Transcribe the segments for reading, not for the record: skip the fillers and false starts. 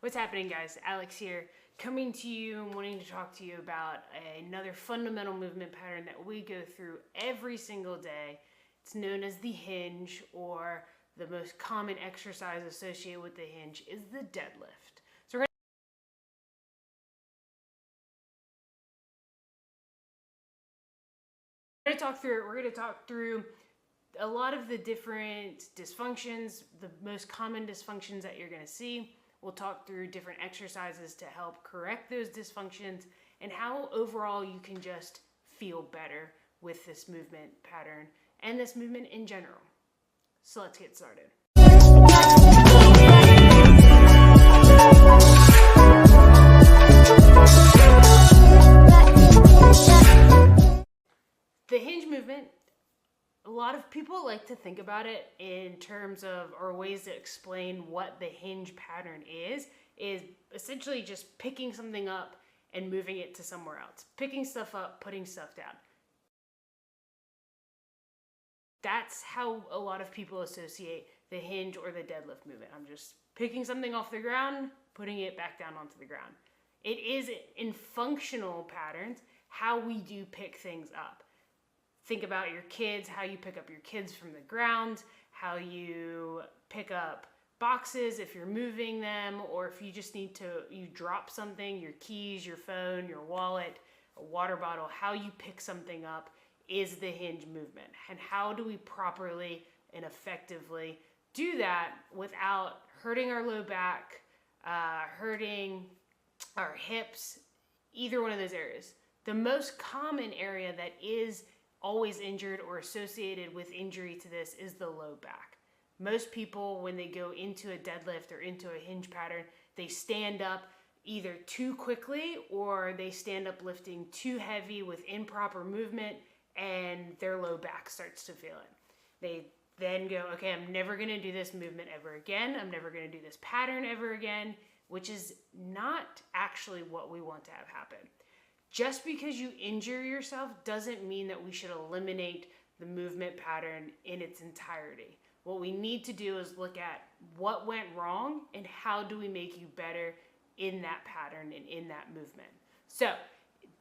What's happening, guys? Alex here, coming to you and wanting to talk to you about another fundamental movement pattern that we go through every single day. It's known as the hinge, or the most common exercise associated with the hinge is the deadlift. So we're going to talk through it. We're going to talk through a lot of the different dysfunctions, the most common dysfunctions that you're going to see. We'll talk through different exercises to help correct those dysfunctions and how overall you can just feel better with this movement pattern and this movement in general. So let's get started. The hinge movement, a lot of people like to think about it in terms of, or ways to explain what the hinge pattern is essentially just picking something up and moving it to somewhere else. Picking stuff up, putting stuff down. That's how a lot of people associate the hinge or the deadlift movement. I'm just picking something off the ground, putting it back down onto the ground. It is in functional patterns how we do pick things up. Think about your kids, how you pick up your kids from the ground, how you pick up boxes if you're moving them, or if you just need to, you drop something, your keys, your phone, your wallet, a water bottle, how you pick something up is the hinge movement. And how do we properly and effectively do that without hurting our low back, hurting our hips, either one of those areas. The most common area that is always injured or associated with injury to this is the low back. Most people, when they go into a deadlift or into a hinge pattern, they stand up either too quickly or they stand up lifting too heavy with improper movement, and their low back starts to feel it. They then go, okay, I'm never gonna do this movement ever again. I'm never gonna do this pattern ever again, which is not actually what we want to have happen. Just because you injure yourself doesn't mean that we should eliminate the movement pattern in its entirety. What we need to do is look at what went wrong and how do we make you better in that pattern and in that movement. So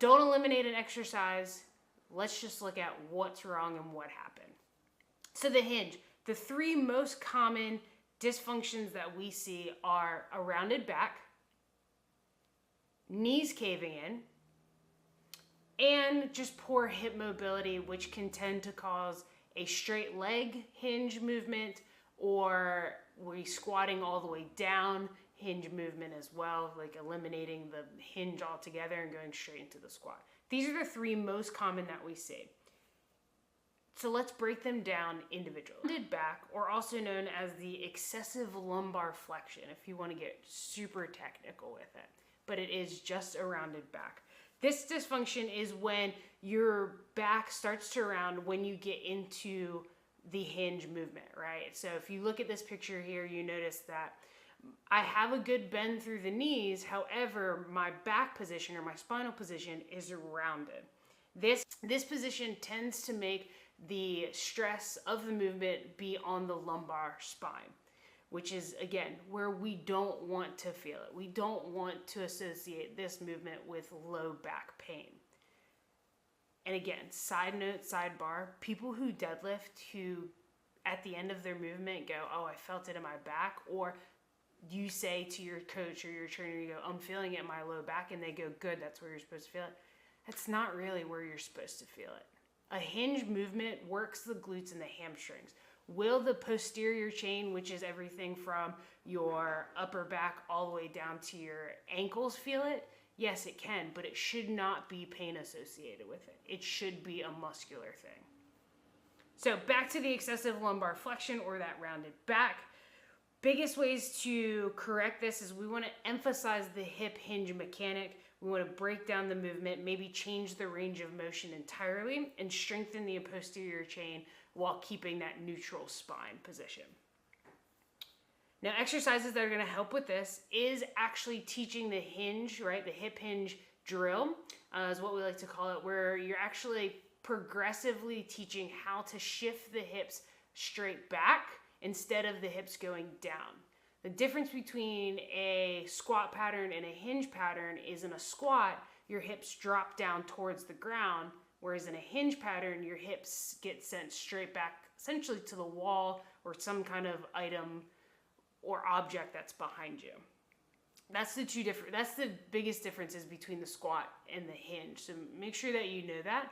don't eliminate an exercise. Let's just look at what's wrong and what happened. So the hinge, the three most common dysfunctions that we see are a rounded back, knees caving in, and just poor hip mobility, which can tend to cause a straight leg hinge movement, or we squatting all the way down hinge movement as well, like eliminating the hinge altogether and going straight into the squat. These are the three most common that we see. So let's break them down individually. Rounded back, or also known as the excessive lumbar flexion, if you want to get super technical with it, but it is just a rounded back. This dysfunction is when your back starts to round when you get into the hinge movement, right? So if you look at this picture here, you notice that I have a good bend through the knees. However, my back position or my spinal position is rounded. This position tends to make the stress of the movement be on the lumbar spine, which is, again, where we don't want to feel it. We don't want to associate this movement with low back pain. And again, side note, sidebar, people who deadlift who at the end of their movement go, oh, I felt it in my back, or you say to your coach or your trainer, you go, I'm feeling it in my low back, and they go, good, that's where you're supposed to feel it. That's not really where you're supposed to feel it. A hinge movement works the glutes and the hamstrings. Will the posterior chain, which is everything from your upper back all the way down to your ankles, feel it? Yes, it can, but it should not be pain associated with it. It should be a muscular thing. So back to the excessive lumbar flexion or that rounded back. Biggest ways to correct this is we want to emphasize the hip hinge mechanic. We want to break down the movement, maybe change the range of motion entirely, and strengthen the posterior chain while keeping that neutral spine position. Now, exercises that are going to help with this is actually teaching the hinge, right? The hip hinge drill is what we like to call it, where you're actually progressively teaching how to shift the hips straight back instead of the hips going down. The difference between a squat pattern and a hinge pattern is in a squat, your hips drop down towards the ground, whereas in a hinge pattern, your hips get sent straight back essentially to the wall or some kind of item or object that's behind you. That's the biggest differences between the squat and the hinge. So make sure that you know that.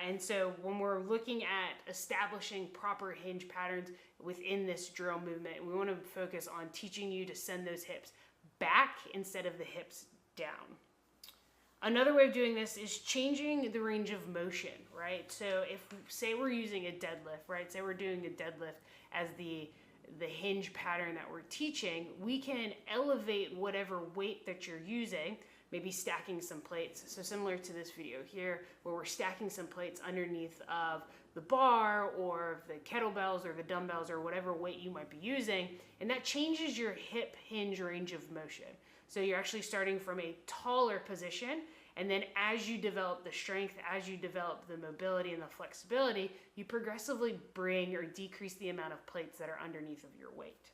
And so when we're looking at establishing proper hinge patterns within this drill movement, we want to focus on teaching you to send those hips back instead of the hips down. Another way of doing this is changing the range of motion, right? So if, say we're using a deadlift, right? Say we're doing a deadlift as the hinge pattern that we're teaching, we can elevate whatever weight that you're using, maybe stacking some plates. So similar to this video here, where we're stacking some plates underneath of the bar or the kettlebells or the dumbbells or whatever weight you might be using, and that changes your hip hinge range of motion. So you're actually starting from a taller position, and then as you develop the strength, as you develop the mobility and the flexibility, you progressively bring or decrease the amount of plates that are underneath of your weight.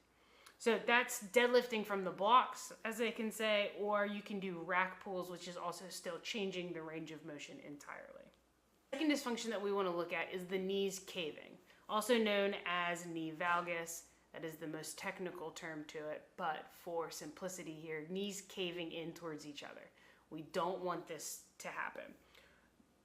So that's deadlifting from the blocks, as I can say, or you can do rack pulls, which is also still changing the range of motion entirely. The second dysfunction that we want to look at is the knees caving, also known as knee valgus. That is the most technical term to it, but for simplicity here, knees caving in towards each other. We don't want this to happen.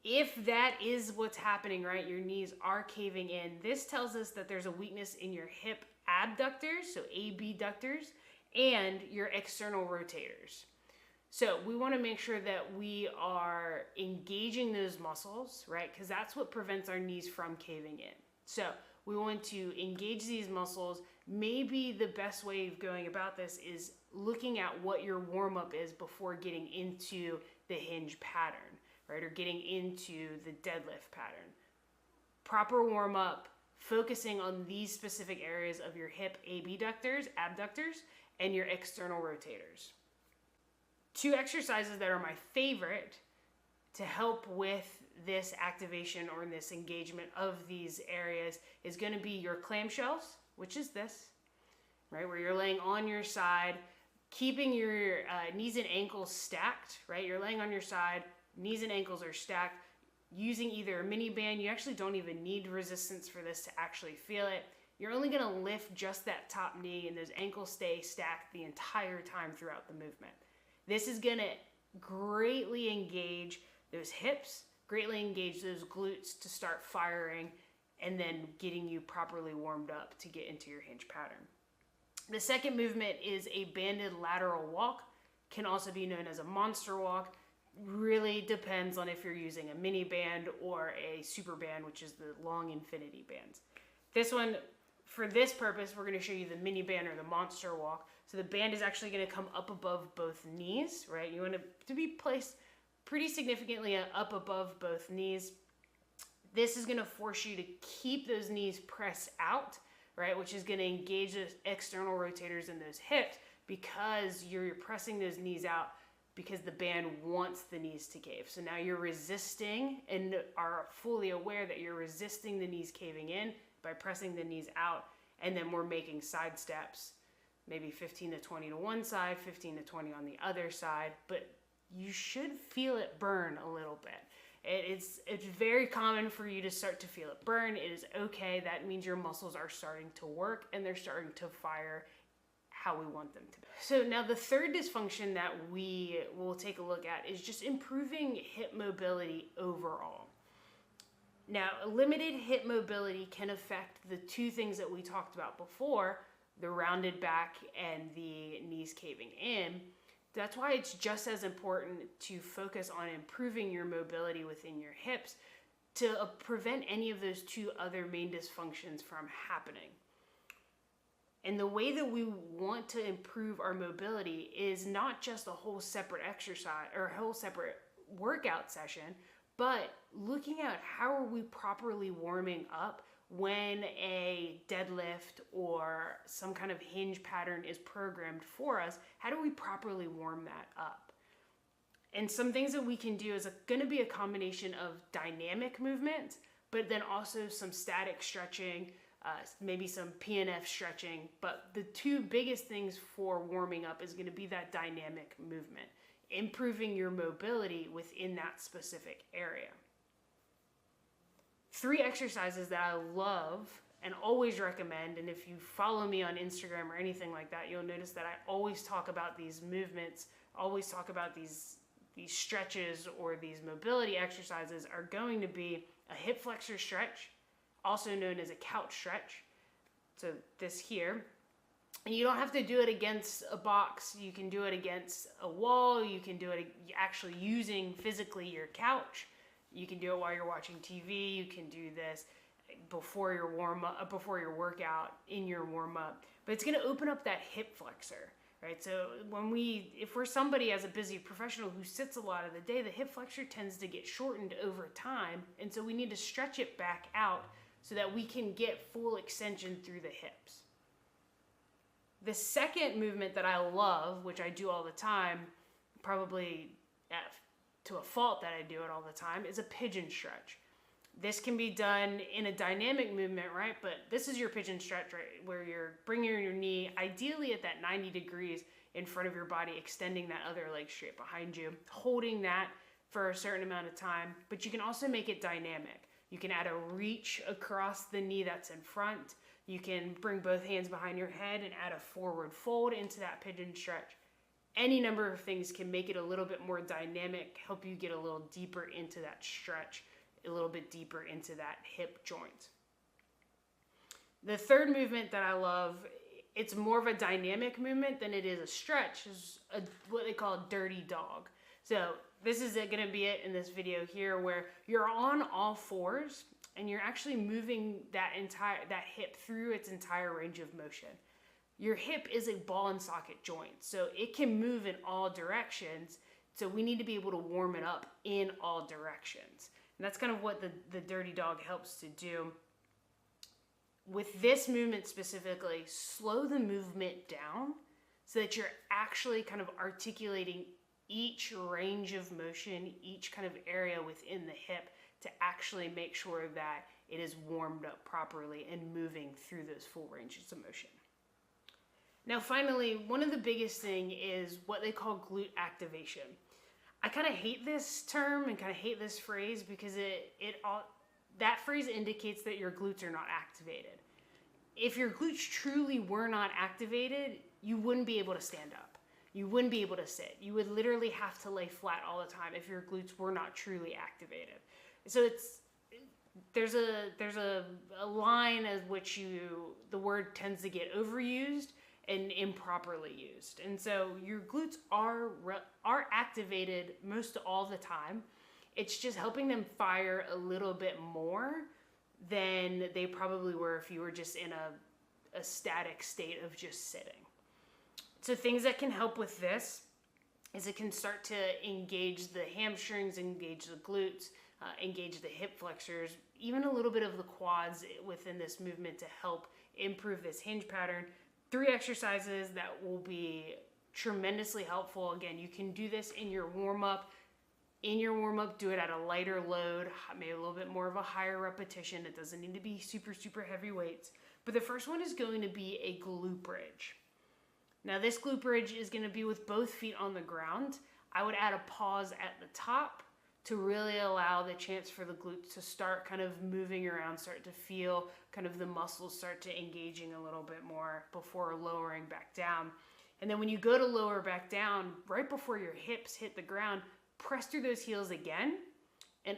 If that is what's happening, right, your knees are caving in, this tells us that there's a weakness in your hip abductors, so abductors, and your external rotators. So we want to make sure that we are engaging those muscles, right, because that's what prevents our knees from caving in. So we want to engage these muscles. Maybe the best way of going about this is looking at what your warm-up is before getting into the hinge pattern, right, or getting into the deadlift pattern. Proper warm-up, focusing on these specific areas of your hip abductors, and your external rotators. Two exercises that are my favorite to help with this activation or this engagement of these areas is going to be your clamshells, which is this, right, where you're laying on your side, keeping your knees and ankles stacked, right? You're laying on your side, knees and ankles are stacked, using either a mini band. You actually don't even need resistance for this to actually feel it. You're only going to lift just that top knee, and those ankles stay stacked the entire time throughout the movement. This is going to greatly engage those hips, greatly engage those glutes to start firing, and then getting you properly warmed up to get into your hinge pattern. The second movement is a banded lateral walk, can also be known as a monster walk. Really depends on if you're using a mini band or a super band, which is the long infinity bands. This one, for this purpose, we're going to show you the mini band or the monster walk. So the band is actually going to come up above both knees, right? You want it to be placed pretty significantly up above both knees. This is going to force you to keep those knees pressed out, right? Which is going to engage those external rotators in those hips because you're pressing those knees out because the band wants the knees to cave. So now you're resisting and are fully aware that you're resisting the knees caving in by pressing the knees out. And then we're making side steps, maybe 15 to 20 to one side, 15 to 20 on the other side, but you should feel it burn a little bit. It's very common for you to start to feel it burn. It is okay. That means your muscles are starting to work and they're starting to fire how we want them to. So now the third dysfunction that we will take a look at is just improving hip mobility overall. Now, limited hip mobility can affect the two things that we talked about before, the rounded back and the knees caving in. That's why it's just as important to focus on improving your mobility within your hips to prevent any of those two other main dysfunctions from happening. And the way that we want to improve our mobility is not just a whole separate exercise or a whole separate workout session, but looking at how are we properly warming up when a deadlift or some kind of hinge pattern is programmed for us. How do we properly warm that up? And some things that we can do is going to be a combination of dynamic movement, but then also some static stretching, maybe some PNF stretching. But the two biggest things for warming up is going to be that dynamic movement, improving your mobility within that specific area. 3 exercises that I love and always recommend, and if you follow me on Instagram or anything like that, you'll notice that I always talk about these movements, always talk about these stretches or these mobility exercises, are going to be a hip flexor stretch, also known as a couch stretch. So this here. And you don't have to do it against a box. You can do it against a wall. You can do it actually using physically your couch. You can do it while you're watching TV. You can do this before your before your workout, in your warm up. But it's going to open up that hip flexor, right? So if we're somebody as a busy professional who sits a lot of the day, the hip flexor tends to get shortened over time. And so we need to stretch it back out so that we can get full extension through the hips. The second movement that I love, which I do all the time, probably to a fault that I do it all the time, is a pigeon stretch. This can be done in a dynamic movement, right? But this is your pigeon stretch, right? Where you're bringing your knee ideally at that 90 degrees in front of your body, extending that other leg straight behind you, holding that for a certain amount of time. But you can also make it dynamic. You can add a reach across the knee that's in front. You can bring both hands behind your head and add a forward fold into that pigeon stretch. Any number of things can make it a little bit more dynamic, help you get a little deeper into that stretch, a little bit deeper into that hip joint. The third movement that I love, it's more of a dynamic movement than it is a stretch, is what they call a dirty dog. So this is going to be it in this video here, where you're on all fours and you're actually moving that hip through its entire range of motion. Your hip is a ball and socket joint, so it can move in all directions. So we need to be able to warm it up in all directions. And that's kind of what the dirty dog helps to do. With this movement specifically, slow the movement down so that you're actually kind of articulating each range of motion, each kind of area within the hip, to actually make sure that it is warmed up properly and moving through those full ranges of motion. Now, finally, one of the biggest thing is what they call glute activation. I kind of hate this term and kind of hate this phrase because that phrase indicates that your glutes are not activated. If your glutes truly were not activated, you wouldn't be able to stand up. You wouldn't be able to sit. You would literally have to lay flat all the time if your glutes were not truly activated. So there's a line as which the word tends to get overused and improperly used. And so your glutes are activated most all the time. It's just helping them fire a little bit more than they probably were if you were just in a static state of just sitting. So things that can help with this is it can start to engage the hamstrings, engage the glutes, engage the hip flexors, even a little bit of the quads within this movement to help improve this hinge pattern. 3 exercises that will be tremendously helpful. Again, you can do this in your warm-up. In your warm-up, do it at a lighter load, maybe a little bit more of a higher repetition. It doesn't need to be super, super heavy weights. But the first one is going to be a glute bridge. Now, this glute bridge is going to be with both feet on the ground. I would add a pause at the top to really allow the chance for the glutes to start kind of moving around, start to feel kind of the muscles start to engaging a little bit more before lowering back down. And then when you go to lower back down, right before your hips hit the ground, press through those heels again and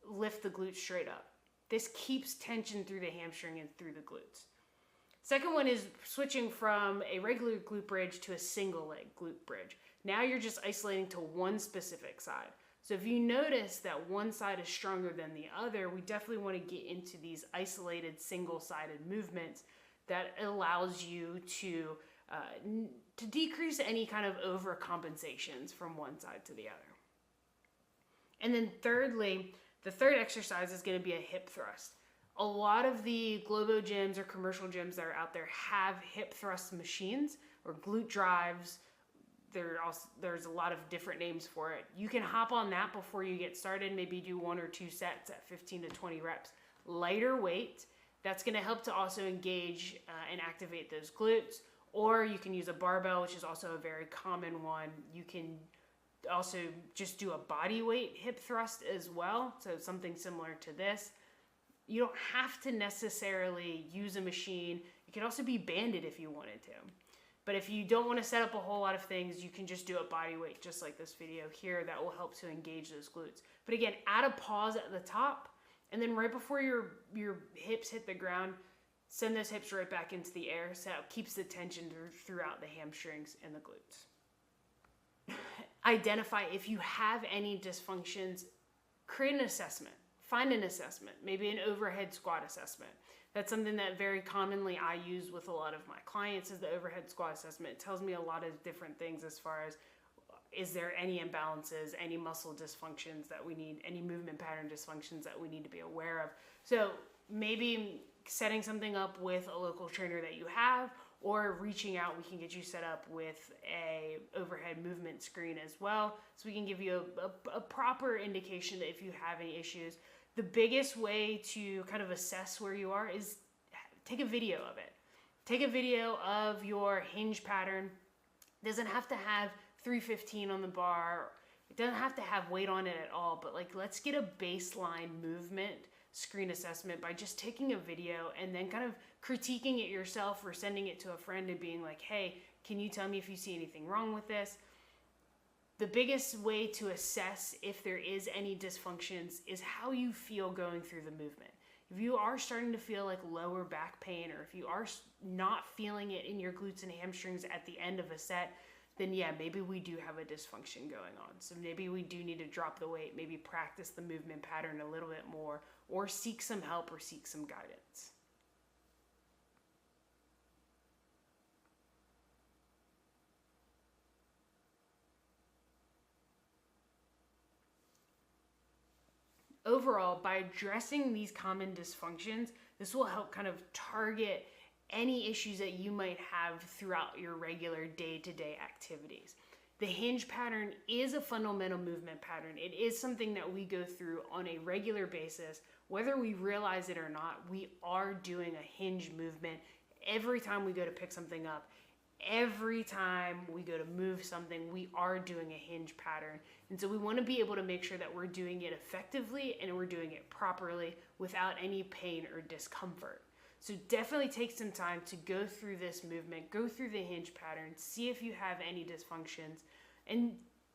lift the glutes straight up. This keeps tension through the hamstring and through the glutes. Second one is switching from a regular glute bridge to a single leg glute bridge. Now you're just isolating to one specific side. So if you notice that one side is stronger than the other, we definitely want to get into these isolated single-sided movements that allows you to decrease any kind of overcompensations from one side to the other. And then thirdly, the third exercise is going to be a hip thrust. A lot of the Globo gyms or commercial gyms that are out there have hip thrust machines or glute drives. There's a lot of different names for it. You can hop on that before you get started, maybe do 1 or 2 sets at 15 to 20 reps. Lighter weight, That's going to help to also engage and activate those glutes. Or you can use a barbell, which is also a very common one. You can also just do a body weight hip thrust as well, so something similar to this. You don't have to necessarily use a machine. You can also be banded if you wanted to. But if you don't want to set up a whole lot of things, you can just do a body weight, just like this video here. That will help to engage those glutes. But again, add a pause at the top, and then right before your hips hit the ground, send those hips right back into the air, so it keeps the tension throughout the hamstrings and the glutes. Identify if you have any dysfunctions. Create an assessment. Find an assessment, maybe an overhead squat assessment. That's something that very commonly I use with a lot of my clients, is the overhead squat assessment. It tells me a lot of different things as far as, is there any imbalances, any muscle dysfunctions that we need, any movement pattern dysfunctions that we need to be aware of. So maybe setting something up with a local trainer that you have, or reaching out, we can get you set up with a overhead movement screen as well, so we can give you a proper indication that if you have any issues. The biggest way to kind of assess where you are is take a video of it. Take a video of your hinge pattern. It doesn't have to have 315 on the bar. It doesn't have to have weight on it at all, but like, let's get a baseline movement screen assessment by just taking a video and then kind of critiquing it yourself or sending it to a friend and being like, hey, can you tell me if you see anything wrong with this? The biggest way to assess if there is any dysfunctions is how you feel going through the movement. If you are starting to feel like lower back pain, or if you are not feeling it in your glutes and hamstrings at the end of a set, then yeah, maybe we do have a dysfunction going on. So maybe we do need to drop the weight, maybe practice the movement pattern a little bit more, or seek some help or seek some guidance. Overall, by addressing these common dysfunctions, this will help kind of target any issues that you might have throughout your regular day-to-day activities. The hinge pattern is a fundamental movement pattern. It is something that we go through on a regular basis. Whether we realize it or not, we are doing a hinge movement every time we go to pick something up. Every time we go to move something, we are doing a hinge pattern. And so we want to be able to make sure that we're doing it effectively and we're doing it properly without any pain or discomfort. So definitely take some time to go through this movement, go through the hinge pattern, see if you have any dysfunctions, and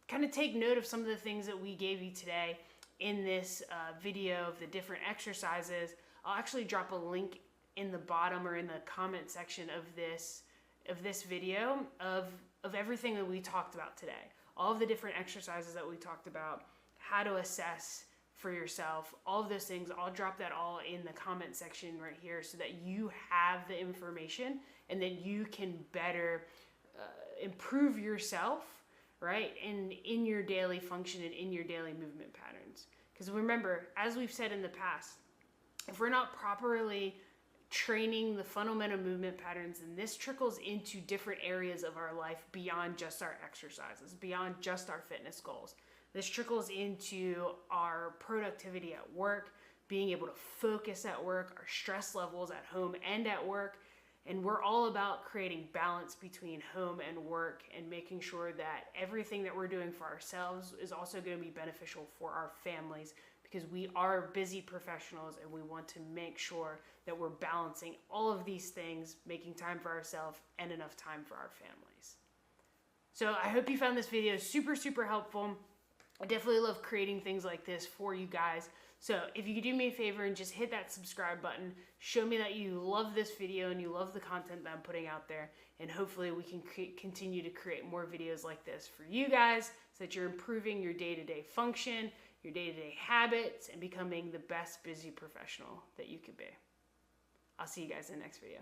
kind of take note of some of the things that we gave you today in this video of the different exercises. I'll actually drop a link in the bottom or in the comment section of this video of everything that we talked about today. All of the different exercises that we talked about, how to assess for yourself, all of those things. I'll drop that all in the comment section right here so that you have the information and then you can better improve yourself, right? And in your daily function and in your daily movement patterns. Because remember, as we've said in the past, if we're not properly training the fundamental movement patterns, and this trickles into different areas of our life beyond just our exercises, beyond just our fitness goals. This trickles into our productivity at work, being able to focus at work, our stress levels at home and at work. And we're all about creating balance between home and work and making sure that everything that we're doing for ourselves is also going to be beneficial for our families, because we are busy professionals and we want to make sure that we're balancing all of these things, making time for ourselves and enough time for our families. So I hope you found this video super, super helpful. I definitely love creating things like this for you guys. So if you could do me a favor and just hit that subscribe button, show me that you love this video and you love the content that I'm putting out there, and hopefully we can continue to create more videos like this for you guys so that you're improving your day-to-day function, your day-to-day habits, and becoming the best busy professional that you could be. I'll see you guys in the next video.